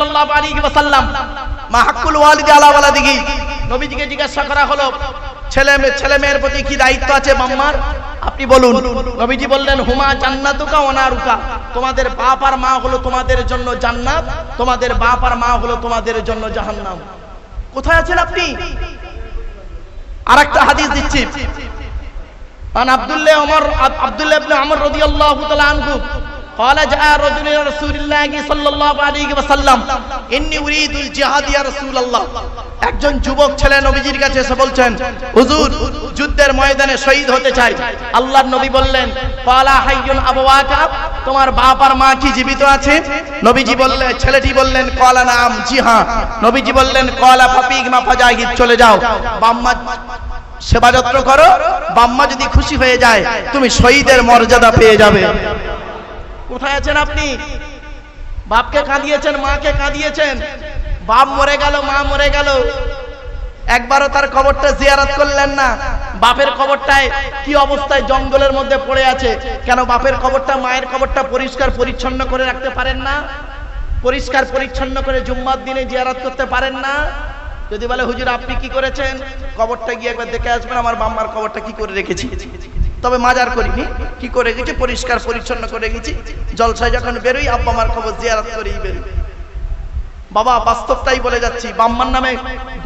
সাল্লাল্লাহু আলাইহি ওয়াসাল্লাম মা হাক্কুল ওয়ালিদি আলা ওয়ালাদিহি, নবীজিকে জিজ্ঞাসা করা হলো ছেলে মেয়ের প্রতি কি দায়িত্ব আছে বাম্মার, আপনি বলুন। নবীজি বললেন হুমা জান্নাতুকা ওয়া নারুকা, তোমাদের বাপ আর মা হলো তোমাদের জন্য জান্নাত, তোমাদের বাপ আর মা হলো তোমাদের জন্য জাহান্নাম। কোথায় আছেন আপনি? আরেকটা হাদিস দিচ্ছি, আন আব্দুল্লাহ ইবনে আমর রাদিয়াল্লাহু তাআলা আনহু قال جاء رجل الى رسول الله صلى الله عليه وسلم اني اريد الجهاد يا رسول الله, একজন যুবক ছেলে নবীজির কাছে এসে বলছেন হুজুর যুদ্ধের ময়দানে শহীদ হতে চাই। আল্লাহর নবী বললেন ক্বালা হাইয়ুন আবওয়াকা, তোমার বাপ আর মা কি জীবিত আছে? নবীজি বললেন, ছেলেটি বললেন ক্বালা নাম, জি হ্যাঁ। নবীজি বললেন ক্বালা ফাপিগমা ফাজাহিদ, চলে যাও বাম্মা সেবা যত্ন করো, বাম্মা যদি খুশি হয়ে যায় তুমি শহীদের মর্যাদা পেয়ে যাবে। কোথায় আছেন আপনি? বাপকে কাঁদিয়েছেন, মাকে কাঁদিয়েছেন, বাপ মরে গেল, মা মরে গেল, একবারও তার কবরটা জিয়ারত করলেন না। বাপের কবরটায় কি অবস্থায় জঙ্গলের মধ্যে পড়ে আছে, কেন বাপের কবরটা মায়ের কবরটা পরিষ্কার পরিচ্ছন্ন করে রাখতে পারেন না? পরিষ্কার পরিচ্ছন্ন করে জুম্মার দিনে জিয়ারত করতে পারেন না? যদি বলে হুজুর আপনি কি করেছেন, কবরটা গিয়ে একবার দেখে আসবেন আমার বাম্মার কবরটা কি করে রেখেছি, তবে মাজার করিনি, কি করে গেছি পরিষ্কার পরিচ্ছন্ন করে গেছি, জলসায় যখন বেরোই আব্বা মার কবর জিয়ারত করেই বেরোই। বাবা বাস্তবটাই বলে যাচ্ছি, বাম্মার নামে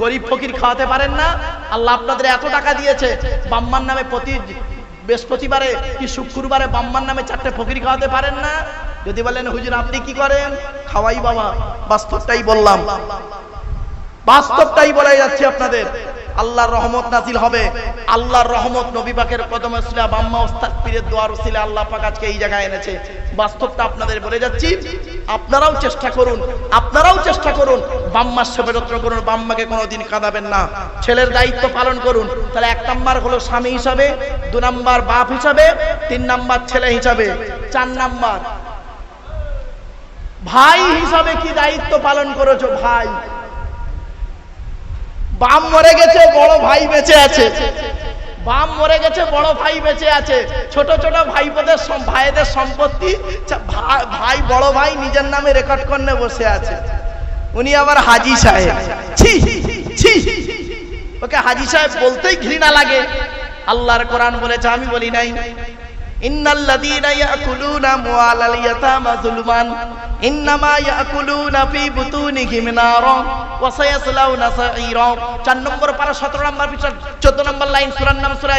গরিব ফকির খাওয়াতে পারেন না? আল্লাহ আপনাদের এত টাকা দিয়েছে, বাম্মার নামে প্রতি বৃহস্পতিবারে কি শুক্রবারে বাম্মার নামে 4টে ফকির খাওয়াতে পারেন না? যদি বলেন হুজুর আপনি কি করেন, খাওয়াই বাবা। বাস্তবটাই বললাম, বাস্তবটাই বলে যাচ্ছে আপনাদের। আল্লাহর রহমত নাজিল হবে, আল্লাহর রহমত নবী পাকের কদমে উসিলা, বাম্মা ওস্তাদ পীরের দোয়ার উসিলা আল্লাহ পাক আজকে এই জায়গায় এনেছে। বাস্তবটা আপনাদের বলে যাচ্ছি, আপনারাও চেষ্টা করুন, আপনারাও চেষ্টা করুন, বাম্মার সেবা যত্ন করুন, বাম্মাকে কোনোদিন কাঁদাবেন না, ছেলের দায়িত্ব পালন করুন। তাহলে 1 নাম্বার হলো স্বামী হিসাবে, 2 নাম্বার বাপ হিসাবে, 3 নাম্বার ছেলে হিসাবে, 4 নাম্বার ভাই হিসাবে কি দায়িত্ব পালন করেছো? ভাই, বাপ মরে গেছে, বড় ভাই বেঁচে আছে, বাপ মরে গেছে, বড় ভাই বেঁচে আছে, ছোট ছোট ভাইদের সম্পত্তি ভাই বড় ভাই নিজের নামে রেকর্ড করে বসে আছে। উনি আবার হাজি সাহেব, ছি ছি, ওকে হাজি সাহেব বলতেই ঘৃণা লাগে। আল্লাহর কোরআন বলেছে, আমি বলি নাই, ইন্নাল্লাযীনা ইয়াকুলুনা আমওয়ালাল ইয়াতামা যুলমান ইন্নামা ইয়াকুলুনা ফি বুতুনিহিম নারা ওয়া সায়াসলাউনা সাঈরা। 4 নম্বর পারা 17 নম্বর পৃষ্ঠা 14 নম্বর লাইন, সূরার নাম সূরা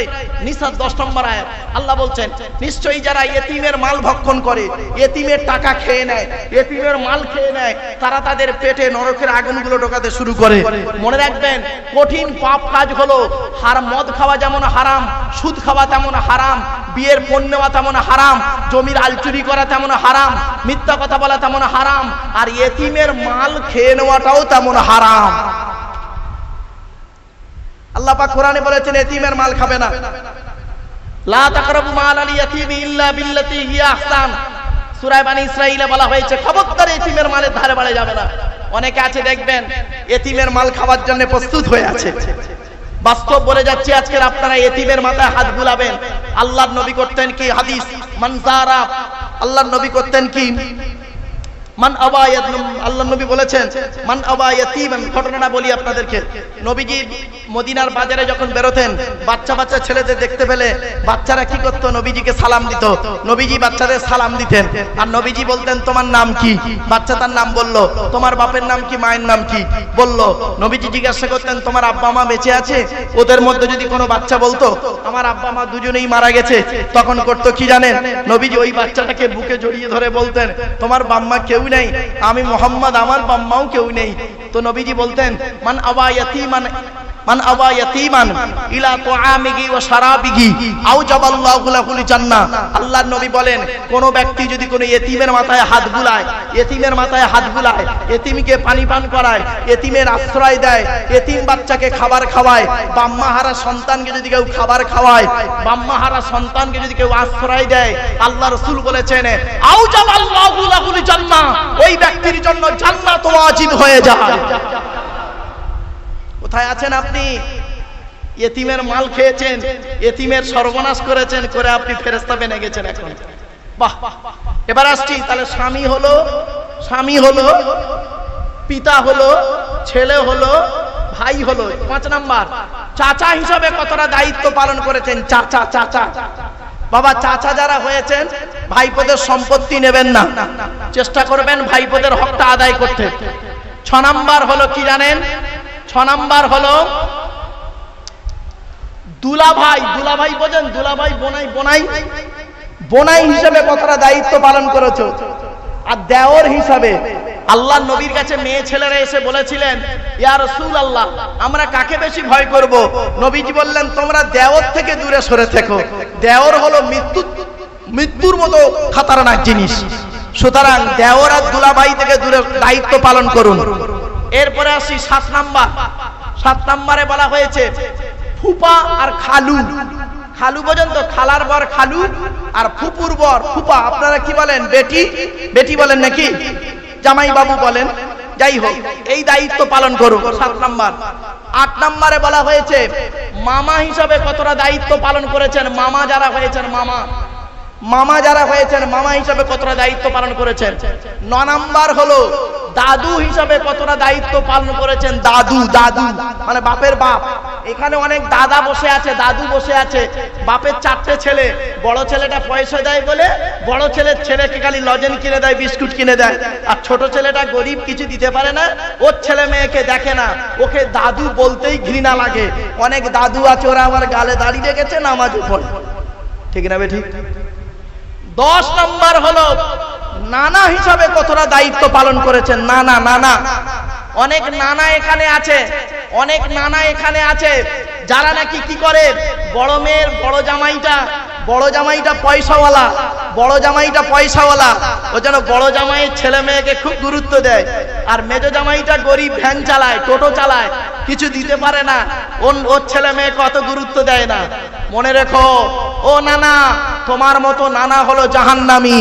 নিসা 10 নম্বর আয়াত। আল্লাহ বলছেন নিশ্চয়ই যারা ইতিমের মাল ভক্ষণ করে, ইতিমের টাকা খেয়ে নেয়, ইতিমের মাল খেয়ে নেয়, তারা তাদের পেটে নরকের আগুনগুলো ঢোকাতে শুরু করে। মনে রাখবেন, কঠিন পাপ কাজ হলো মদ খাওয়া যেমন হারাম, সুদ খাওয়া তেমন হারাম, বিয়ের পণ্য নেওয়া তেমন হারাম, জমির আলচুরি করা তেমন হারাম, মিথ্যা কথা বলা তেমন হারাম, আর ইতিমের মাল খেয়ে নেওয়াটাও তেমন হারাম। আল্লাহ পাক কোরআনে বলেছেন ইতিমের মাল খাবে না, লা তাকরাবু মালাল ইয়াতীমি ইল্লা বিল্লাতী হিয়া আহসান। সূরা বানী ইসরাঈলে বলা হয়েছে খবরদার ইতিমের মালের ধারে বাড়ে যাবে না। অনেকে আছে দেখবেন ইতিমের মাল খাওয়ার জন্য প্রস্তুত হয়ে আছে। বাস্তব বলে যাচ্ছি, আজকের আপনারা ইতিমের মাথায় হাত বুলাবেন। আল্লাহর নবী করতেন কি, হাদিস মানজারা, আল্লাহর নবী করতেন কি, মান আবায়াত, আল্লাহর নবী বলেছেন মান আবায়াতিমান। ঘটনাটা বলি আপনাদেরকে, নবীজি মদিনার বাজারে যখন বেরোতেন, বাচ্চা বাচ্চা ছেলেদের দেখতে পেলে বাচ্চারা কি করত, নবীজিকে সালাম দিত। নবীজি বাচ্চাদের সালাম দিতেন, আর নবীজি বলতেন তোমার নাম কি? বাচ্চা তার নাম বলল। তোমার বাপের নাম কি, মায়ের নাম কি বলল। নবীজি জিজ্ঞাসা করতেন তোমার আব্বা মা বেঁচে আছে? ওদের মধ্যে যদি কোনো বাচ্চা বলতো আমার আব্বা মা দুজনেই মারা গেছে, তখন করতো কি জানেন, নবীজি ওই বাচ্চাটাকে বুকে জড়িয়ে ধরে বলতেন তোমার বাম্মা কেউ নেই, আমি মোহাম্মদ, আমার বাম্মাও কেউ নেই। তো নবীজি বলতেন মান আবা ইয়াতীমান মান আবা ইয়াতীমান ইলা তুআমিহি ওয়া শারাবিহি আও জাবাল্লাহু লাহুল জান্নাহ। আল্লাহর নবী বলেন কোন ব্যক্তি যদি কোনো ইতিমের মাথায় হাত বুলায়, ইতিমের মাথায় হাত বুলায়, ইতিমকে পানি পান করায়, ইতিমের আশ্রয় দেয়, ইতিম বাচ্চাকে খাবার খাওয়ায়, বাম্মাহারা সন্তানকে যদি কেউ খাবার খাওয়ায়, বাম্মাহারা সন্তানকে যদি কেউ আশ্রয় দেয়, আল্লাহ রাসূল বলেছেন আও জাবাল্লাহু লাহুল জান্নাহ, ওই ব্যক্তির জন্য জান্নাত ওয়াজিব হয়ে যায়। কোথায় আছেন আপনি? ইতিমের মাল খেয়েছেন, ইতিমের সর্বনাশ করেছেন, করে আপনি ফেরেশতা বেনে গেছেন এখন। বাহ, এবার আসছি তাহলে স্বামী হলো পিতা হলো, ছেলে হলো, ভাই হলো। 5 নাম্বার, চাচা হিসাবে কতটা দায়িত্ব পালন করেছেন। চাচা চাচা বাবা, চাচা যারা হয়েছেন ভাইপোদের সম্পত্তি নেবেন না, চেষ্টা করবেন ভাইপোদের হকটা আদায় করতে। 6 নাম্বার হলো কি জানেন? 6 নাম্বার হলো দুলাভাই। দুলাভাই বোঝেন? দুলাভাই, বোনাই, বোনাই, বোনাই হিসেবে কতটা দায়িত্ব পালন করেছো। আর দেওর হিসাবে আল্লাহর নবীর কাছে মেয়ে ছেলেরা এসে বলেছিলেন, ইয়া রাসূলুল্লাহ, আমরা কাকে বেশি ভয় করব? নবীজি বললেন, তোমরা দেওর থেকে দূরে সরে থেকো। দেওর হলো মৃত্যুর মতো খতরনাক জিনিস। সুতরাং দেওর আর দুলাভাই থেকে দূরে দায়িত্ব পালন করুন। এরপরে আসি 7 নাম্বার। 7 নাম্বারে বলা হয়েছে ফুপা আর খালু। খালু বোঝেন তো? খালার বর খালু আর ফুপুর বর ফুপা। আপনারা কি বলেন? বেটি, বেটি বলেন নাকি? জামাই বাবু বলেন। যাই হোক, এই দায়িত্ব পালন করুন। 7 নাম্বার। 8 নাম্বারে বলা হয়েছে মামা হিসাবে কতটা দায়িত্ব পালন করেছেন। মামা যারা হয়েছেন, মামা, মামা যারা হয়েছেন, মামা হিসাবে কতটা দায়িত্ব পালন করেছেন। 9 নাম্বার হলো দাদু হিসাবে কতটা দায়িত্ব পালন করেছেন। দাদু, দাদু মানে বাপের বাপ। এখানে অনেক দাদা বসে আছে, দাদু বসে আছে। বাপের 4টে ছেলে, বড় ছেলেটা পয়সা দেয় বলে বড় ছেলের ছেলেকে খালি লজেন কিনে দেয়, বিস্কুট কিনে দেয়। আর ছোট ছেলেটা গরিব, কিছু দিতে পারে না, ওর ছেলে মেয়েকে দেখে না, ওকে দাদু বলতেই ঘৃণা লাগে। অনেক দাদু আছে, ওরা আমার গালে দাঁড়িয়ে রেখেছে, নামাজও পড়ে। ঠিক না বে? ঠিক। 10 নাম্বার হলো নানা হিসাবে কতটা দায়িত্ব পালন করেছেন। নানা, নানা, অনেক নানা এখানে আছে, অনেক নানা এখানে আছে যারা নাকি কি করে, বড় মেয়ের বড় জামাইটা পয়সাওয়ালা, বড় জামাইটা পয়সাওয়ালা, ও যেন বড় জামাইয়ের ছেলে মেয়েকে খুব গুরুত্ব দেয়। আর মেজো জামাইটা গরিব, ভ্যান চালায়, টোটো চালায়, কিছু দিতে পারে না, ওর ছেলে মেয়েকে অত গুরুত্ব দেয় না। মনে রেখো ও নানা, তোমার মতো নানা হলো জাহান্নামী,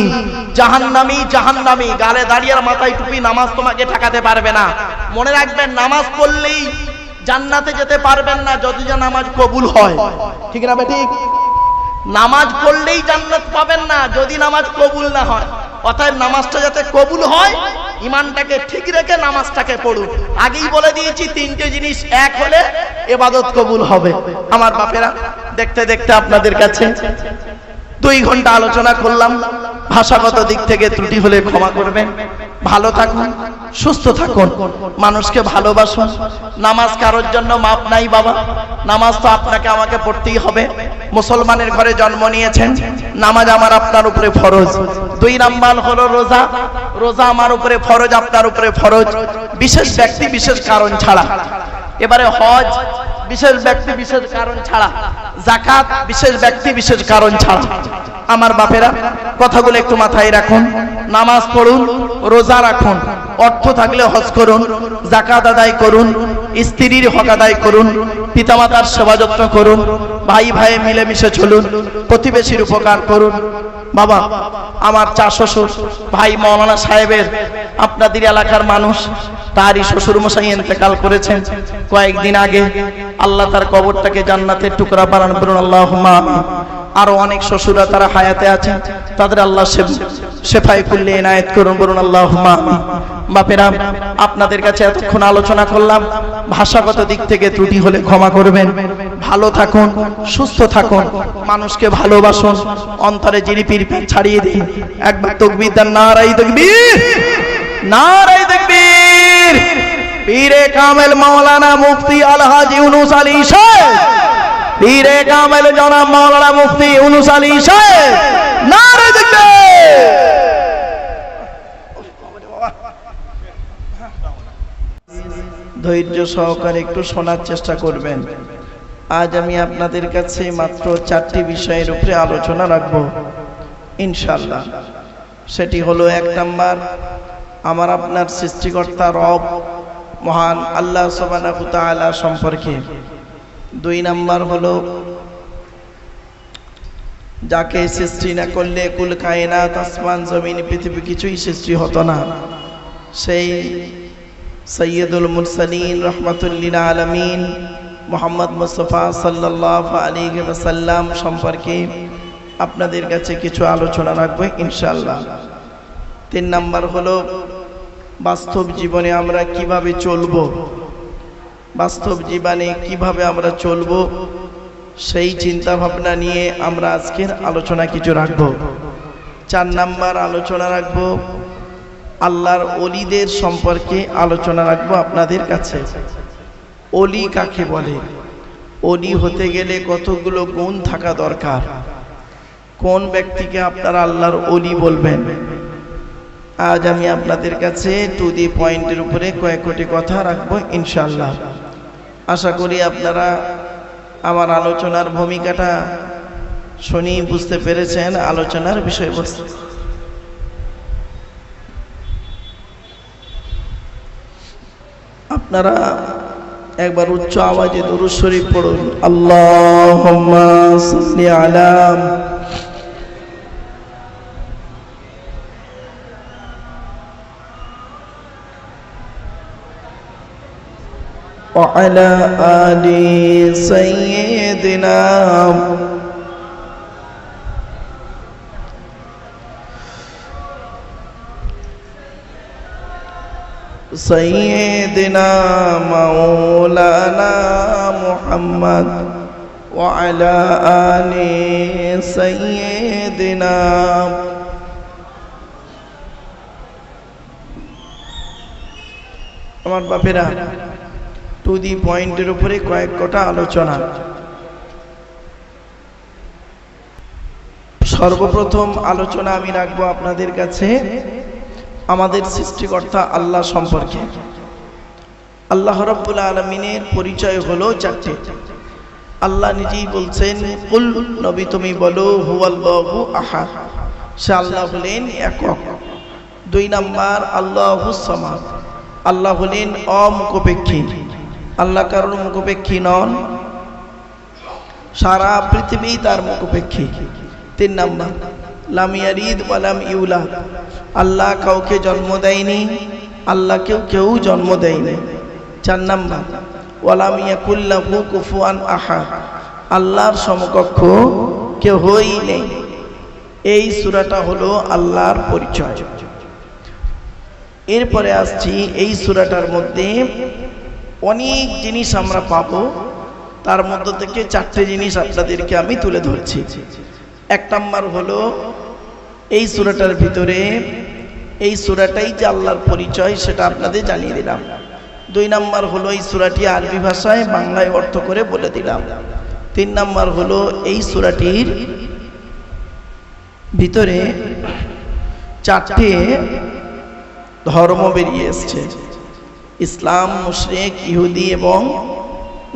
জাহান্নামী, জাহান্নামী। গালে দাড়ি আর মাথায় টুপি, নামাজ তোমাকে ঠেকাতে পারবে না। মনে রাখবেন, নামাজ পড়লেই জান্নাতে যেতে পারবেন না যদি নামাজ কবুল হয়। ঠিক না বে? ঠিক। নামাজ পড়লেই জান্নাত পাবেন না যদি নামাজ কবুল না হয়। অতএব নামাজটা যাতে কবুল হয়, ঈমানটাকে ঠিক রেখে নামাজটাকে পড়ুন। আগেই বলে দিয়েছি 3টে জিনিস এক হলে ইবাদত কবুল হবে। আমার বাপেরা, দেখতে দেখতে আপনাদের কাছে 2 ঘন্টা আলোচনা করলাম। ভাষাগত দিক থেকে ত্রুটি হলে ক্ষমা করবেন। ভালো থাকুন, সুস্থ থাকুন, মানুষকে ভালোবাসুন। নামাজ কারোর জন্য মাপ নাই বাবা, নামাজ তো আপনাকে আমাকে পড়তেই হবে। মুসলমানের ঘরে জন্ম নিয়েছেন, নামাজ আমার আপনার উপরে ফরজ। 2 নাম্বার হলো রোজা, রোজা আমার উপরে ফরজ, আপনার উপরে ফরজ, বিশেষ ব্যক্তি বিশেষ কারণ ছাড়া। এবারে হজ, বিশেষ ব্যক্তি বিশেষ কারণ ছাড়া। যাকাত, বিশেষ ব্যক্তি বিশেষ কারণ ছাড়া। আমার বাপেরা, কথাগুলো একটু মাথায় রাখুন। নামাজ পড়ুন, রোজা রাখুন, অর্থ থাকলে হজ করুন, যাকাত আদায় করুন, স্ত্রীর হক আদায় করুন, পিতামাতার সেবা যত্ন করুন, ভাই ভাই মিলেমিশে চলুন, প্রতিবেশীর উপকার করুন। বাবা, আমার চা শ্বশুর ভাই মাওলানা সাহেবের, আপনাদের এলাকার মানুষ, তারই শ্বশুর মশাই ইন্তেকাল করেছেন কয়েকদিন আগে। আল্লাহ তার কবরটাকে জান্নাতের টুকরা বানান করুন, আল্লাহুম্মা আমিন। আরো অনেক শ্বশুরা তারা হায়াতে আছেন, তাদের আল্লাহ শেফায়ে কুল্লি ইনায়েত করুন, বলুন আল্লাহুম্মা আমিন। বাপেরা, আপনাদের কাছে এতক্ষণ আলোচনা করলাম, ভাষাগত দিক থেকে ত্রুটি হলে ক্ষমা করবেন। ভালো থাকুন, সুস্থ থাকুন, মানুষকে ভালোবাসুন, অন্তরে জিরিপির ছাড়িয়ে দিন। একবার তাকবীর দেন, নারায়ে তাকবীর, নারায়ে তাকবীর। পীরে কামেল মাওলানা মুফতি আলহাজি ইউনুস আলী সাহেব, পীরে কামেল জনাব মাওলানা মুফতি ইউনুস আলী সাহেব, নারায়ে তাকবীর। ধৈর্য সহকারে একটু শোনার চেষ্টা করবেন। আজ আমি আপনাদের কাছে মাত্র 4টি বিষয়ের উপরে আলোচনা রাখবো ইনশাআল্লাহ। সেটি হলো 1 নাম্বার, আমার আপনার সৃষ্টিকর্তা রব মহান আল্লাহ সুবহানাহু ওয়া তাআলা সম্পর্কে। 2 নাম্বার হলো যাকে সৃষ্টি না করলে কুল কায়নাত, আসমান জমিন পৃথিবী কিছুই সৃষ্টি হতো না, সেই সৈয়দুল মুরসালিন রাহমাতুল লিল আলামিন মুহাম্মদ মুস্তাফা সাল্লাল্লাহু আলাইহি ওয়াসাল্লাম সম্পর্কে আপনাদের কাছে কিছু আলোচনা রাখবো ইনশাআল্লাহ। 3 নাম্বার হলো বাস্তব জীবনে আমরা কিভাবে চলবো, বাস্তব জীবনে কিভাবে আমরা চলবো, সেই চিন্তা ভাবনা নিয়ে আমরা আজকের আলোচনা কিছু রাখব। 4 নাম্বার আলোচনা রাখব আল্লাহর ওলিদের সম্পর্কে আলোচনা রাখব আপনাদের কাছে। ওলি কাকে বলে, ওলি হতে গেলে কতগুলো গুণ থাকা দরকার, কোন ব্যক্তিকে আপনারা আল্লাহর ওলি বলবেন, আজ আমি আপনাদের কাছে টু দি পয়েন্টের উপরে কয়েকটি কথা রাখবো ইনশাআল্লাহ। আশা করি আপনারা আমার আলোচনার ভূমিকাটা শুনি বুঝতে পেরেছেন আলোচনার বিষয়বস্তু। আপনারা একবার উচ্চ আওয়াজে দুরূদ শরীফ পড়ুন। আল্লাহুম্মা সাল্লি আলা وعلى آل سيدنا مولانا محمد وعلى آل سيدنا আমার বাপেরা টু দি পয়েন্টের উপরে কয়েকটা আলোচনা। সর্বপ্রথম আলোচনা আমি রাখবো আপনাদের কাছে আমাদের সৃষ্টিকর্তা আল্লাহ সম্পর্কে। আল্লাহ রাব্বুল আলামিনের পরিচয় হলো 4টে। আল্লাহ নিজেই বলছেন, কুল নবী তুমি বলো হুয়াল্লাহু আহাদ, সে আল্লাহ হলেন একক। 2 নাম্বার আল্লাহুস সামাদ, আল্লাহ হলেন অমুখপেক্ষী, আল্লাহ কারোর মুখপেক্ষী নন, সারা পৃথিবী তার মুখপেক্ষী। 3 নাম্বার লাম ইয়ালিদ ওয়া লাম ইউলাদ, আল্লাহ কাউকে জন্ম দেয়নি, আল্লাহ কেউ জন্ম দেয়নি। 4 নাম্বার ওয়া লাম ইয়াকুল লাহু কুফুয়ান আহাদ, আল্লাহর সমকক্ষ কেউই নেই। এই সূরাটা হলো আল্লাহর পরিচয়। এরপরে আসছি এই সূরাটার মধ্যে অনেক জিনিস আমরা পাবো, তার মধ্য থেকে 4টে জিনিস আপনাদেরকে আমি তুলে ধরছি। 1 নাম্বার হলো এই সূরাটার ভিতরে এই সূরাটাই যে আল্লাহর পরিচয় সেটা আপনাদের জানিয়ে দিলাম। 2 নাম্বার হলো এই সূরাটি আরবি ভাষায় বাংলায় অর্থ করে বলে দিলাম। 3 নাম্বার হলো এই সূরাটির ভিতরে 4টে ধর্ম বেরিয়ে এসছে, ইসলাম, মুশরিক, ইহুদি এবং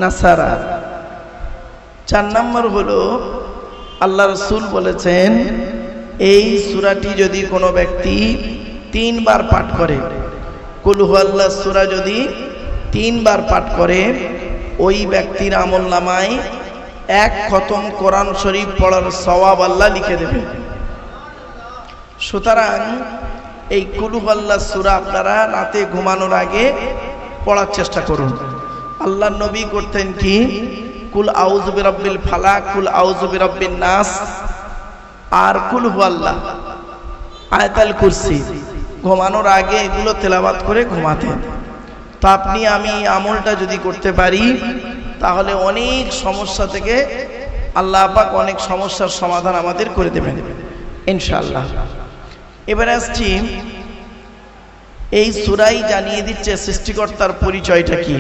নাসারা। 4 নাম্বার হলো আল্লাহ রাসূল বলেছেন এই সূরাটি যদি কোনো ব্যক্তি 3 বার পাঠ করে, কুল হুয়াল্লাহ সূরা যদি 3 বার পাঠ করে, ওই ব্যক্তির আমলনামায় 1 খতম কোরআন শরীফ পড়ার সওয়াব আল্লাহ লিখে দেবেন। সুতরাং এই কুল হুয়াল্লাহ সূরা আপনারা রাতে ঘুমানোর আগে পড়ার চেষ্টা করুন। আল্লাহর নবী করতেন কি, কুল আউযু বিরাব্বিল ফালাক, কুল আউযু বিরাব্বিন নাস আর কুল হুয়াল্লাহ, আয়াতুল কুরসি ঘুমানোর আগে এগুলো তেলাওয়াত করে ঘুমাতেন। তো আপনি আমি আমলটা যদি করতে পারি তাহলে অনেক সমস্যা থেকে আল্লাহ পাক অনেক সমস্যার সমাধান আমাদের করে দেবেন ইনশাআল্লাহ। এবারে আসছি এই সূরাই জানিয়ে দিচ্ছে সৃষ্টিকর্তার পরিচয়টা কি।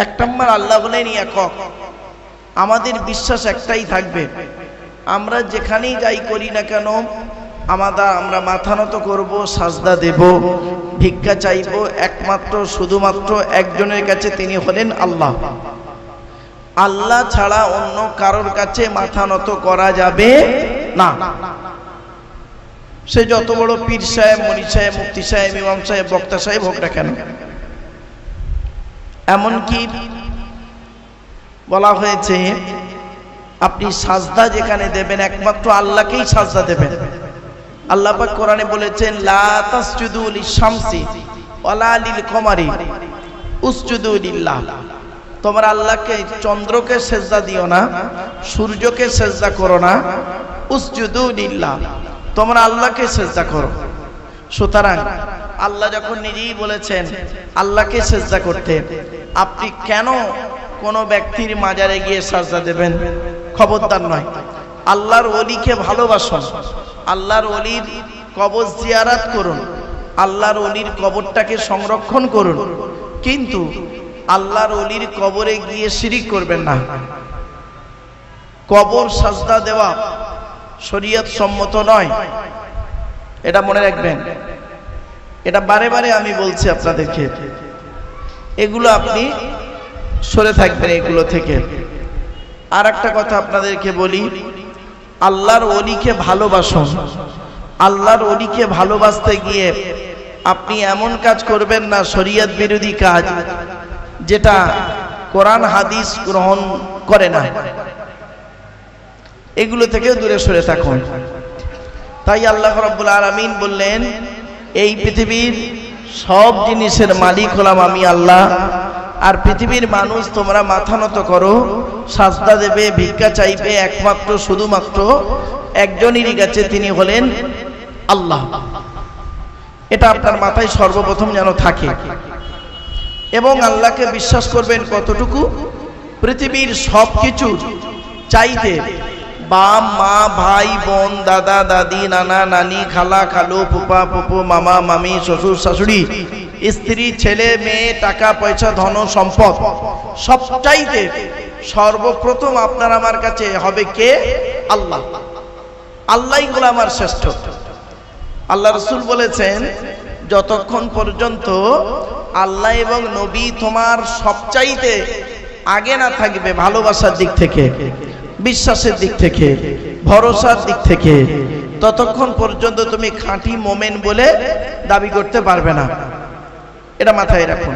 1 নাম্বার আল্লাহ বলেন একক, আমাদের বিশ্বাস একটাই থাকবে, আমরা যেখানেই যাই করি না কেন আমরা মাথা নত করব, সাজদা দেব, ভিক্ষা চাইব একমাত্র শুধুমাত্র একজনের কাছে, তিনি হলেন আল্লাহ। আল্লাহ ছাড়া অন্য কারোর কাছে মাথা নত করা যাবে না। সে যত বড় পীর সাহেব, মনি সাহেব, মুফতি সাহেব, ইমাম সাহেব, বক্তা সাহেব হোক না কেন। এমনকি বলা হয়েছে আপনি সাজদা যেখানে দেবেন একমাত্র আল্লাহকেই সাজদা দেবেন। আল্লাহ পাক কোরআনে বলেছেন, লা তাসজুদু লিশ-শামসি ওয়ালা লিল-কমারি উসজুদু লিল্লাহ, তোমরা আল্লাহকে, চন্দ্রকে সেজদা দিও না, সূর্যকে সেজদা করো না, উসজুদু লিল্লাহ, তোমরা আল্লাহকে সেজদা করো। সুতরাং আল্লাহ যখন নিজেই বলেছেন আল্লাহকে সিজদা করতে, আপনি কেন কোনো ব্যক্তির মাজারে গিয়ে সিজদা দেবেন? খবরদার নয়। আল্লাহর ওলিকে ভালোবাসুন, আল্লাহর ওলির কবর জিয়ারত করুন, আল্লাহর ওলির কবরটাকে সংরক্ষণ করুন, কিন্তু আল্লাহর ওলির কবরে গিয়ে শিরিক করবেন না। কবর সাজদা দেওয়া শরীয়ত সম্মত নয়, এটা মনে রাখবেন। এটা বারে বারে আমি বলছি আপনাদেরকে, এগুলো আপনি সরে থাকবেন এগুলো থেকে। আর একটা কথা আপনাদেরকে বলি, আল্লাহর ওলিকে ভালোবাসুন। আল্লাহর ওলিকে ভালোবাসতে গিয়ে আপনি এমন কাজ করবেন না শরীয়ত বিরোধী কাজ, যেটা কোরআন হাদিস গ্রহণ করে না। এগুলো থেকে দূরে সরে থাকুন। তাই আল্লাহ রাব্বুল আলামিন বললেন, এই পৃথিবীর সব জিনিসের মালিক হলাম আমি আল্লাহ, আর পৃথিবীর মানুষ তোমরা মাথা নত করো, সাজদা দেবে, ভিক্ষা চাইবে একমাত্র শুধুমাত্র একজনেরই কাছে, তিনি হলেন আল্লাহ। এটা আপনার মাথায় সর্বপ্রথম যেন থাকে। এবং আল্লাহকে বিশ্বাস করবেন কতটুকু? পৃথিবীর সব কিছু চাইতে বাপ মা ভাই বোন দাদা দাদি নানা নানি খালা খালু ফুপা ফুপু মামা মামি শ্বশুর শাশুড়ি স্ত্রী ছেলে মেয়ে টাকা পয়সা ধন সম্পদ সব চাইতে সর্বপ্রথম আপনার আমার কাছে হবে কে? আল্লাহ। আল্লাহই হলো আমার শ্রেষ্ঠ। আল্লাহ রাসূল বলেছেন, যতক্ষণ পর্যন্ত আল্লাহ এবং নবী তোমার সবচাইতে আগে না থাকবে, ভালোবাসার দিক থেকে, বিশ্বাসের দিক থেকে, ভরসার দিক থেকে, ততক্ষণ পর্যন্ত তুমি খাঁটি মোমেন বলে দাবি করতে পারবে না। এটা মাথায় রাখুন।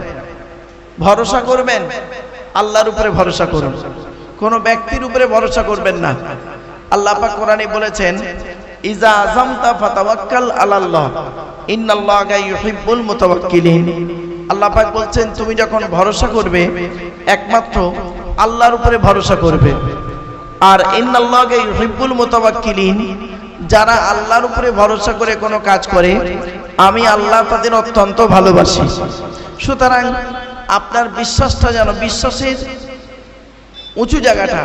ভরসা করবেন আল্লাহর উপরে ভরসা করুন, কোনো ব্যক্তির উপরে ভরসা করবেন না। আল্লাহ পাক কোরআনে বলেছেন, ইজা আযামতা ফাতাওয়াক্কাল আলাল্লাহ ইন্নাল্লাহা ইউহিব্বুল মুতাওয়াক্কিলিন। আল্লাহ পাক বলছেন, তুমি যখন ভরসা করবে একমাত্র আল্লাহর উপরে ভরসা করবে। আর ইন্নাল্লাহা ইউহিব্বুল মুতাওয়াক্কিলিন, যারা আল্লাহর উপরে ভরসা করে কোনো কাজ করে আমি আল্লাহ তাদের অত্যন্ত ভালোবাসি। সুতরাং আপনার বিশ্বাসটা যেন, বিশ্বাসের উঁচু জায়গাটা,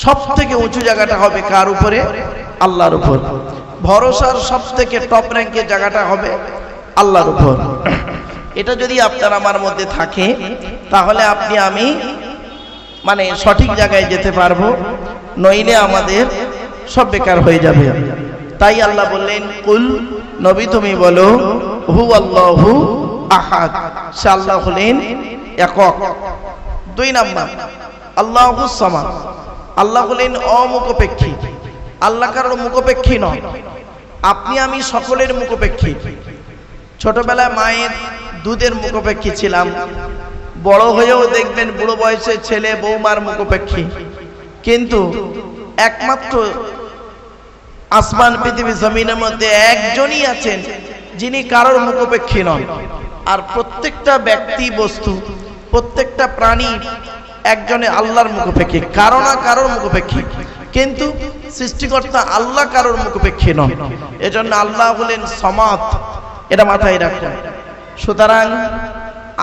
সব থেকে উঁচু জায়গাটা হবে কার উপরে? আল্লাহর উপর। ভরসার সব থেকে টপ র্যাঙ্কের জায়গাটা হবে আল্লাহর উপর। এটা যদি আপনার আমার মধ্যে থাকে তাহলে আপনি আমি মানে সঠিক জায়গায় যেতে পারবো, নইলে আমাদের সব বেকার হয়ে যাবে। তাই আল্লাহ বললেন, কুল, নবী তুমি বলো, হু আল্লাহু আহাদ, সে আল্লাহ হলেন একক। 2 নাম্বার, আল্লাহুস সামাদ, আল্লাহ হলেন অমুখপেক্ষী। আল্লাহ কারোর মুখপেক্ষী নয়, আপনি আমি সকলের মুখপেক্ষী। ছোটবেলায় মায়ের দুধের মুখপেক্ষী ছিলাম, বড় হয়েও দেখবেন বুড়ো বয়সে ছেলে বৌমার মুখপেক্ষী। কিন্তু একমাত্র আসমান পৃথিবী জমিনের মধ্যে একজনই আছেন যিনি কারোর মুখপেক্ষী নন। আর প্রত্যেকটা ব্যক্তি বস্তু, প্রত্যেকটা প্রাণী একজনে আল্লাহর মুখপেক্ষী, কারো না কারোর মুখপেক্ষী। কিন্তু সৃষ্টিকর্তা আল্লাহ কারোর মুখপেক্ষী নন, এজন্য আল্লাহ হলেন সমাদ। এটা মাথায় রাখুন। সুতরাং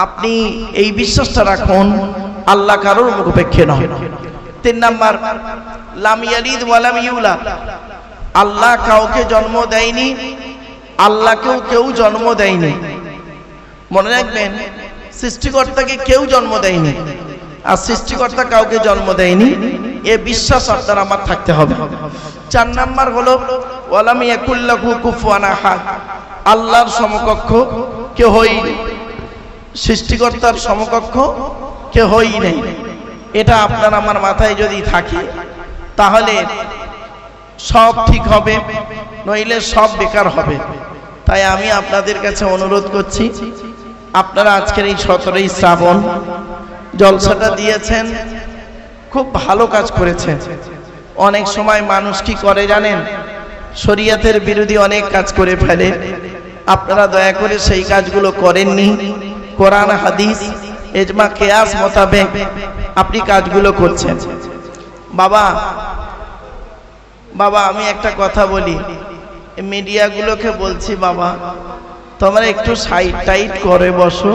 আপনি এই বিশ্বাসটা রাখুন, আল্লাহ কারোর মুখপেক্ষী নন। 3 নাম্বার, লাম ইয়ালিদ ওয়া লাম ইউলাদ, আল্লাহ কাউকে জন্ম দেয়নি, আল্লাহকেও কেউ জন্ম দেয়নি। মনে রাখবেন, সৃষ্টিকর্তাকে কেউ জন্ম দেয়নি আর সৃষ্টিকর্তা কাউকে জন্ম দেয়নি, এ বিশ্বাস আপনার আমার থাকতে হবে। 4 নাম্বার হলো ওয়া লাম ইয়াকুল লাহু কুফুয়ান আহাদ, আল্লাহর সমকক্ষ কেউই, সৃষ্টিকর্তার সমকক্ষ কেউই নেই। এটা আপনার আমার মাথায় যদি থাকে তাহলে সব ঠিক হবে, নইলে সব বেকার হবে। তাই আমি আপনাদের কাছে অনুরোধ করছি, আপনারা আজকের এই 17ই শ্রাবণ জলসাটা দিয়েছেন, খুব ভালো কাজ করেছেন। অনেক সময় মানুষ কি করে জানেন? শরীয়তের বিরোধী অনেক কাজ করে ফেলে। আপনারা দয়া করে সেই কাজগুলো করেননি। কোরআন হাদিস ইজমা কিয়াস মোতাবেক আপনি কাজগুলো করছেন। বাবা বাবা আমি একটা কথা বলি, মিডিয়াগুলোকে বলছি, বাবা তোমরা একটু সাইড টাইট করে বসো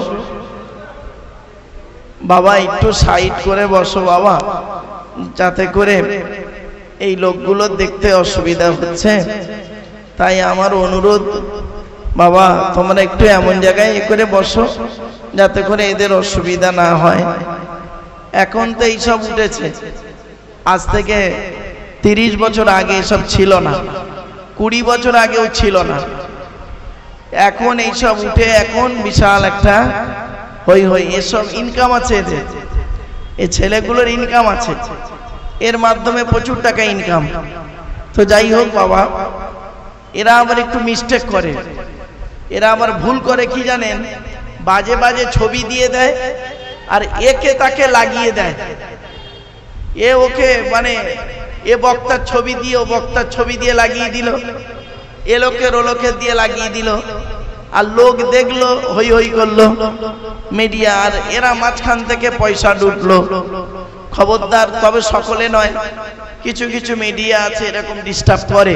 বাবা, একটু সাইড করে বসো বাবা, যাতে করে এই লোকগুলো দেখতে অসুবিধা হচ্ছে। তাই আমার অনুরোধ বাবা, তোমরা একটু এমন জায়গায় করে বসো যাতে করে এদের অসুবিধা না হয়। এখন তো এইসব উঠেছে, আজ থেকে 30 বছর আগে এসব ছিল না, 20 বছর আগেও ছিল না। এখন এইসব উঠে এখন বিশাল একটা হই হই। এসব ইনকাম আছে, এদের এই ছেলেগুলোর ইনকাম আছে, এর মাধ্যমে প্রচুর টাকা ইনকাম। তো যাই হোক বাবা, এরা আবার একটু মিস্টেক করে, এরা আবার ভুল করে কি জানেন, বাজে বাজে ছবি দিয়ে দেয় আর একে তাকে লাগিয়ে দেয়। এ ওকে মানে এ বক্তার ছবি দিয়ে ও বক্তার ছবি দিয়ে লাগিয়ে দিল, এ লোকের ও লোকের দিয়ে লাগিয়ে দিল, আর লোক দেখলো, হই হই করলো মিডিয়া, আর এরা মাঝখান থেকে পয়সা ঢুকলো। খবরদার, তবে সকলে নয়, কিছু কিছু মিডিয়া আছে এরকম ডিস্টার্ব করে,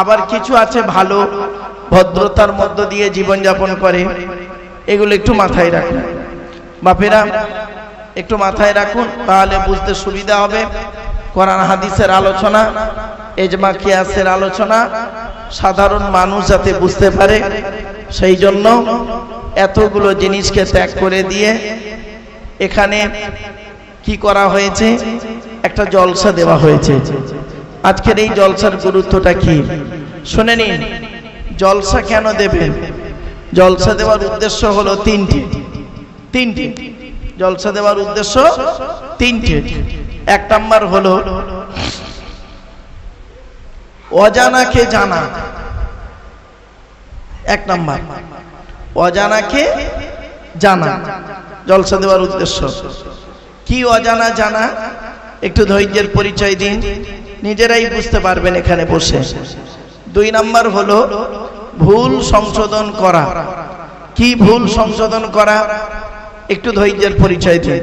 আবার কিছু আছে ভালো ভদ্রতার মধ্য দিয়ে জীবনযাপন করে। এগুলো একটু মাথায় রাখুন বাপেরা, একটু মাথায় রাখুন, তাহলে বুঝতে সুবিধা হবে। কোরআন হাদিসের আলোচনা, ইজমা কিয়াসের আলোচনা সাধারণ মানুষ যাতে বুঝতে পারে, সেই জন্য এতগুলো জিনিসকে ত্যাগ করে দিয়ে এখানে কি করা হয়েছে, একটা জলসা দেওয়া হয়েছে। আজকের এই জলসার গুরুত্বটা কি শুনে নিন। জলসা কেন দেবেন? জলসা দেওয়ার উদ্দেশ্য হলো তিনটি। জলসা দেওয়ার উদ্দেশ্য তিনটি। এক নাম্বার হলো অজানাকে জানা। এক নাম্বার অজানাকে জানা, জলসা দেওয়ার উদ্দেশ্য কি? অজানা জানা, একটু ধৈর্যের পরিচয় দিন, নিজেরাই বুঝতে পারবেন এখানে বসে। 2 নাম্বার হলো ভুল সংশোধন করা। কি ভুল সংশোধন করা? একটু ধৈর্যের পরিচয় দিন।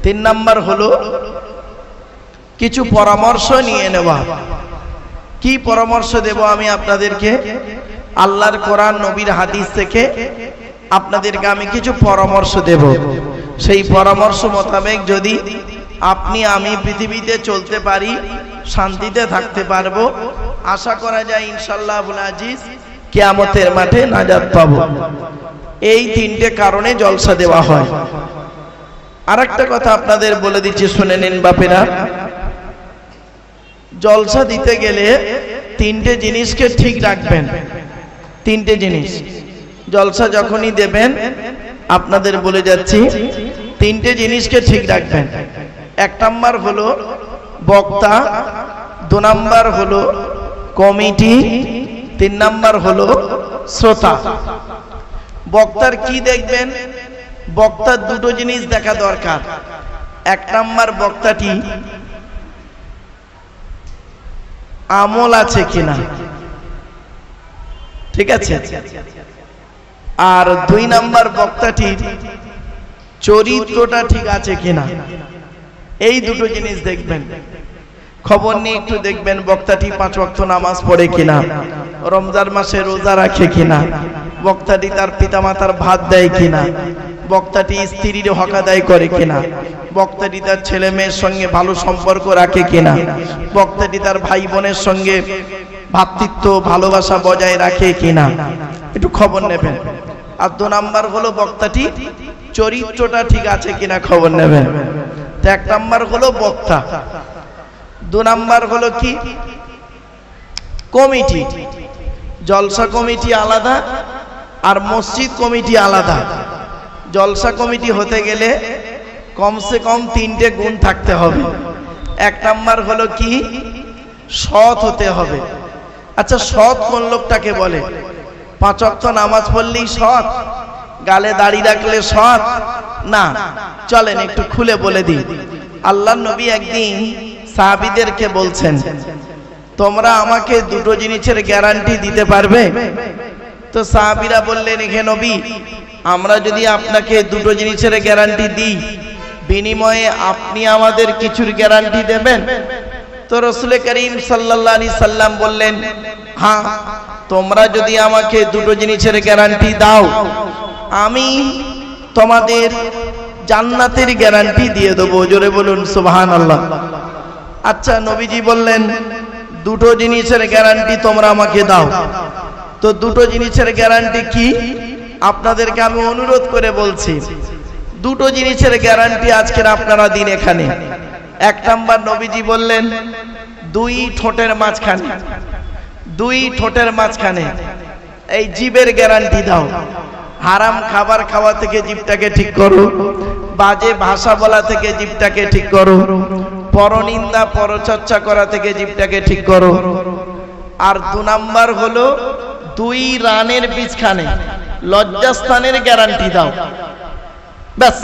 3 নাম্বার হলো কিছু পরামর্শ নিয়ে নেওয়া। কি পরামর্শ দেব আমি আপনাদেরকে? আল্লাহর কোরআন, নবীর হাদিস থেকে আপনাদেরকে আমি কিছু পরামর্শ দেব। সেই পরামর্শ মোতাবেক যদি আপনি আমি পৃথিবীতে চলতে পারি, শান্তিতে থাকতে পারবো, আশা করা যায় ইনশাআল্লাহ আবুল আজিজ কিয়ামতের মাঠে নাজাত পাবো। এই 3টে কারণে জলসা দেওয়া হয়। আরেকটা কথা আপনাদের বলে দিচ্ছি, শুনে নিন বাপেরা। জলসা দিতে গেলে 3টে জিনিসকে ঠিক রাখবেন। 3টে জিনিস জলসা যখনই দেবেন, আপনাদের বলে যাচ্ছি, 3টে জিনিসকে ঠিক রাখবেন। 1 নাম্বার হলো বক্তা, 2 নাম্বার হলো কমিটি, 3 নাম্বার হলো শ্রোতা। বক্তার কি দেখবেন? বক্তার 2টো জিনিস দেখা দরকার। 1 নাম্বার বক্তাটি আমল আছে কিনা, ঠিক আছে? আর 2 নাম্বার বক্তাটির চরিত্রটা ঠিক আছে কিনা। এই 2টো জিনিস দেখবেন। খবর নিয়ে একটু দেখবেন বক্তাটি 5 ওয়াক্ত নামাজ পড়ে কিনা, রমজান মাসে রোজা রাখে কিনা, বক্তাটি তার পিতামাতার ভাত দেয় কিনা, বক্তাটি স্ত্রীর হক আদায় করে কিনা, বক্তাটি তার ছেলে মেয়ের সঙ্গে ভালো সম্পর্ক রাখে কিনা, বক্তাটি তার ভাই বোনের সঙ্গে ভ্রাতৃত্ব ভালোবাসা বজায় রাখে কিনা, একটু খবর নেবেন। আর 2 নাম্বার হলো বক্তাটি চরিত্রটা ঠিক আছে কিনা, খবর নেবেন। তো 1 নাম্বার হলো বক্তা, 2 নাম্বার হলো কি? কমিটি। জলসা কমিটি আলাদা আর মসজিদ কমিটি আলাদা। জলসা কমিটি হতে গেলে কমসে কম 3টে গুণ থাকতে হবে। 1 নাম্বার হলো কি? সৎ হতে হবে। আচ্ছা, সৎ কোন লোকটাকে বলে? 5 ওয়াক্ত নামাজ পড়লেই সৎ? গালে দাড়ি রাখলে সৎ না? চলেন একটু খুলে বলে দিই। আল্লাহর নবী একদিন সাহাবীদেরকে বলছেন, তোমরা আমাকে 2টো জিনিসের গ্যারান্টি দিতে পারবে? তো সাহাবীরা বললেন, হে নবী, আমরা যদি আপনাকে 2টো জিনিসের গ্যারান্টি দিই, বিনিময়ে আপনি আমাদের কিছুর গ্যারান্টি দেবেন? তো রাসূল করিম সাল্লাল্লাহু আলাইহি সাল্লাম বললেন, হ্যাঁ, তোমরা যদি আমাকে দুটো জিনিসের গ্যারান্টি দাও, আমি তোমাদের জান্নাতের গ্যারান্টি দিয়ে দেবো। জোরে বলুন সুবহানাল্লাহ। আচ্ছা, নবীজি বললেন দুটো জিনিসের গ্যারান্টি তোমরা আমাকে দাও। তো দুটো জিনিসের গ্যারান্টি কি? আপনাদেরকে আমি অনুরোধ করে বলছি, দুটো জিনিসের গ্যারান্টি আজকের আপনারা দিন এখানে। এক নাম্বার, নবীজি বললেন দুই ঠোঁটের মাঝখানে, দুই ঠোঁটের মাঝখানে এই জিভের গ্যারান্টি দাও। হারাম খাবার খাওয়া থেকে জিভটাকে ঠিক করো, বাজে ভাষা বলা থেকে জিভটাকে ঠিক করো, পরনিন্দা পরচর্চা করা থেকে জিভটাকে ঠিক করো। আর দু নাম্বার হলো দুই রানের বীজখানে লজ্জাস্থানের গ্যারান্টি দাও। ব্যাস,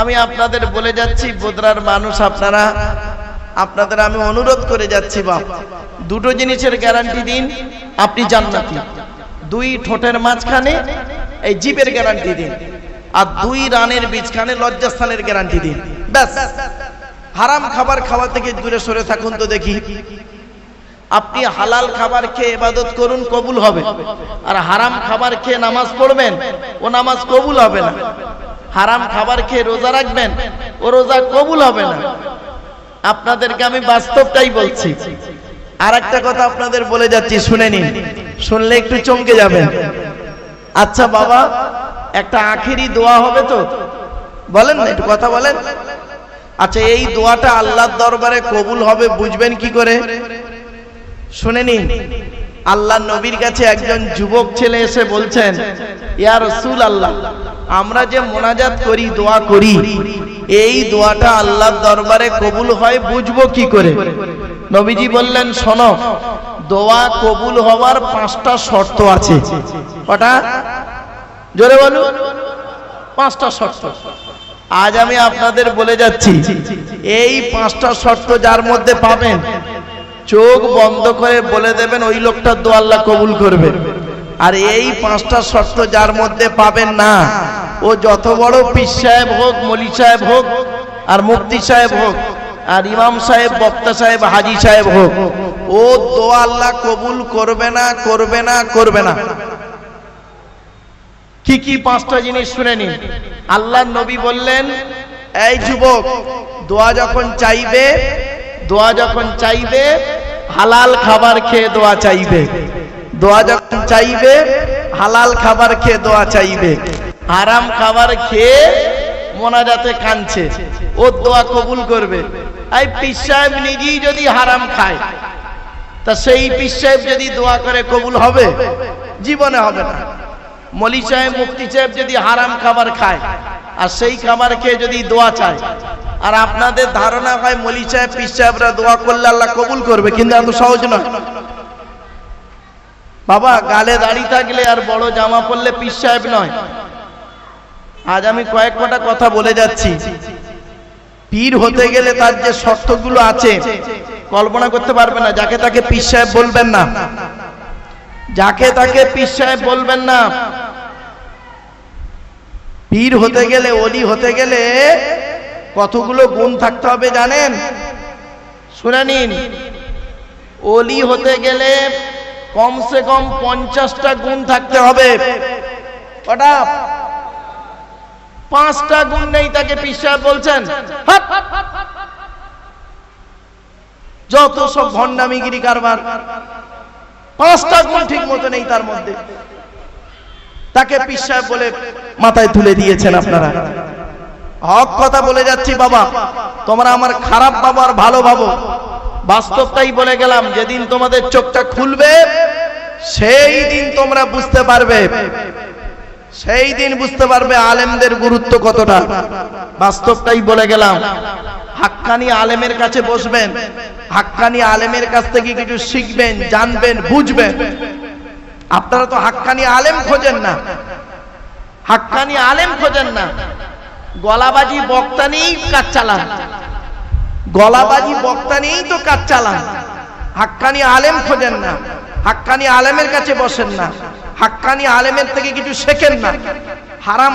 আমি আপনাদের বলে যাচ্ছি, বোদরার মানুষ আপনারা, আপনাদের আমি অনুরোধ করে যাচ্ছি, বাপ দুটো জিনিসের গ্যারান্টি দিন, আপনি জান্নাতি। দুই ঠোঁটের মাঝখানে এই জিভের গ্যারান্টি দিন, আর দুই রানের বীজখানে লজ্জাস্থানের গ্যারান্টি দিন। ব্যাস, হারাম খাবার খাওয়া থেকে দূরে সরে থাকুন। তো দেখি, আপনি হালাল খাবার খেয়ে ইবাদত করুন, কবুল হবে। আর হারাম খাবার খেয়ে নামাজ পড়বেন, ও নামাজ কবুল হবে না। হারাম খাবার খেয়ে রোজা রাখবেন, ও রোজা কবুল হবে না। আপনাদেরকে আমি বাস্তবটাই বলছি। আর একটা কথা আপনাদের বলে যাচ্ছি, শুনে নিন, শুনলে একটু চমকে যাবেন। আচ্ছা বাবা, একটা আখেরি দোয়া হবে তো, বলেন না, একটু কথা বলেন। আচ্ছা, এই দোয়াটা আল্লাহর দরবারে কবুল হবে বুঝবেন কি করে? শুনে নিন। আল্লাহর নবীর কাছে একজন যুবক ছেলে এসে বলছেন, ইয়া রাসূলুল্লাহ, আমরা যে মোনাজাত করি, দোয়া করি, এই দোয়াটা আল্লাহর দরবারে কবুল হয় বুঝবো কি করে? নবীজি বললেন, শোনো, দোয়া কবুল হওয়ার 5টা শর্ত আছে। কটা? জোরে বলুন। 5টা শর্ত। আজ আমি আপনাদের বলে যাচ্ছি, এই 5টা শর্ত যার মধ্যে পাবেন, চোখ বন্ধ করে বলে দেবেন ওই লোকটার দোয়া আল্লাহ কবুল করবে। আর এই 5টা শর্ত যার মধ্যে পাবেন না, ও যত বড় পীর সাহেব হোক, মলি সাহেব হোক, আর মুফতি সাহেব হোক, আর ইমাম সাহেব, বক্তা সাহেব, হাজি সাহেব হোক, ও দোয়া আল্লাহ কবুল করবে না, করবে না, করবে না। কি কি 5টা জিনিস শুনে নিন। আল্লাহর নবী বললেন, এই যুবক, দোয়া যখন চাইবে, দোয়া যখন চাইবে, হালাল খাবার খেয়ে দোয়া চাইবে। দোয়া যখন চাইবে, হালাল খাবার খেয়ে দোয়া চাইবে। হারাম খাবার খেয়ে মোনাজাতে কাঁদছে, ও দোয়া কবুল করবে। এই পীর সাহেব নিজেই যদি হারাম খায়, তা সেই পীর সাহেব যদি দোয়া করে কবুল হবে? জীবনে হবে না। মলি সাহেব, মুফতি সাহেব যদি হারাম খাবার খায়, আর সেই খাবার খেয়ে যদি দোয়া চায়, আর আপনাদের ধারণা হয় মলি সাহেব, পীর সাহেবরা দোয়া করলে আল্লাহ কবুল করবে, কিন্তু এত সহজ নয় বাবা। গালে দাড়ি থাকলে আর বড় জামা পরলে পীর সাহেব নয়। আজ আমি কয়েকটা কথা বলে যাচ্ছি। পীর হতে গেলে তার যে শর্তগুলো আছে কল্পনা করতে পারবে না। যাকে তাকে পীর সাহেব বলবেন না, যাকে তাকে পীর সাহেব বলবেন না। পীর হতে গেলে, ওলি হতে গেলে কতগুলো গুণ থাকতে হবে জানেন? শুনে নিন। ওলি হতে গেলে কমসে কম 50টা গুণ থাকতে হবে। কটা? 5টা গুণ নেই, তাকে পীর সাহেব বলছেন? যত সব ভণ্ডামিগিরি কারবার, 5টা গুণ ঠিক মতো নেই তার মধ্যে, তাকে পীর সাহেব বলে মাথায় তুলে দিয়েছেন আপনারা। হক কথা বলে যাচ্ছি বাবা, তোমরা আমার খারাপ ভাবো আর ভালো ভাবো। বাস্তবটাই বলে গেলাম। যেদিন তোমাদের চোখটা খুলবে, সেই দিন তোমরা বুঝতে পারবে, সেই দিন বুঝতে পারবে আলেমদের গুরুত্ব কতটা। বাস্তবটাই বলে গেলাম। হাক্কানি আলেমের কাছে বসবেন, হাক্কানি আলেমের কাছ থেকে কিছু শিখবেন, জানবেন, বুঝবেন। আপনারা তো হাক্কানি আলেম খোঁজেন না, হাক্কানি আলেম খোঁজেন না, গলাবাজি বক্তা নিয়েই কাজ চালান, গলাবাজি বক্তা নিয়েই তো কাজ চালান। হাক্কানি আলেম খোঁজেন না, হাক্কানি আলেমের কাছে বসেন না, হাক্কানি আলেমের থেকে কিছু শেখেন না। হারাম